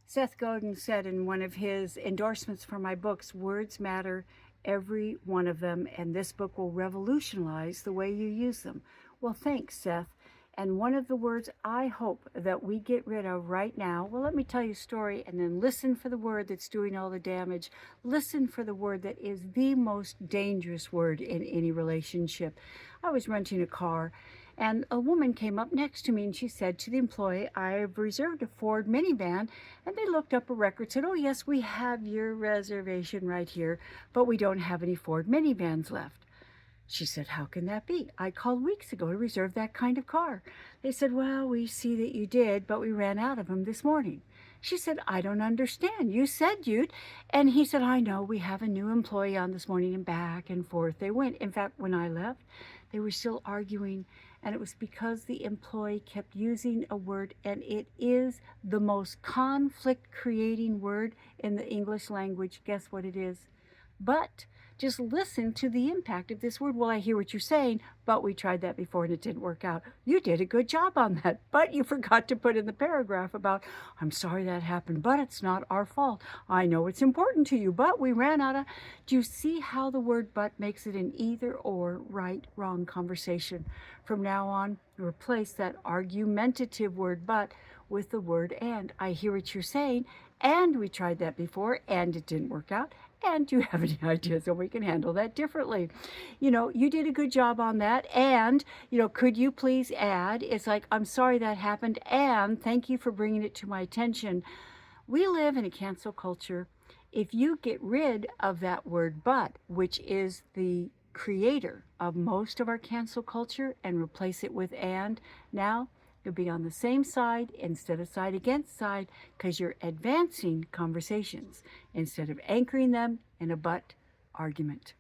Seth Godin said in one of his endorsements for my books, words matter, every one of them, and this book will revolutionize the way you use them. Well, thanks, Seth. And one of the words I hope that we get rid of right now, well, let me tell you a story and then listen for the word that's doing all the damage. Listen for the word that is the most dangerous word in any relationship. I was renting a car and a woman came up next to me and she said to the employee, I've reserved a Ford minivan. And they looked up a record, said, oh, yes, we have your reservation right here, but we don't have any Ford minivans left. She said, how can that be? I called weeks ago to reserve that kind of car. They said, well, we see that you did, but we ran out of them this morning. She said, I don't understand. You said you'd. And he said, I know, we have a new employee on this morning, and back and forth they went. In fact, when I left, they were still arguing, and it was because the employee kept using a word, and it is the most conflict-creating word in the English language. Guess what it is? But just listen to the impact of this word. Well, I hear what you're saying, but we tried that before and it didn't work out. You did a good job on that, but you forgot to put in the paragraph about, I'm sorry that happened, but it's not our fault. I know it's important to you, but we ran out of... Do you see how the word but makes it an either or, right, wrong conversation? From now on, replace that argumentative word but with the word and. I hear what you're saying, and we tried that before and it didn't work out. And do you have any ideas how we can handle that differently? You know, you did a good job on that. And, you know, could you please add? It's like, I'm sorry that happened. And thank you for bringing it to my attention. We live in a cancel culture. If you get rid of that word but, which is the creator of most of our cancel culture, and replace it with and, now you'll be on the same side instead of side against side, because you're advancing conversations instead of anchoring them in a but argument.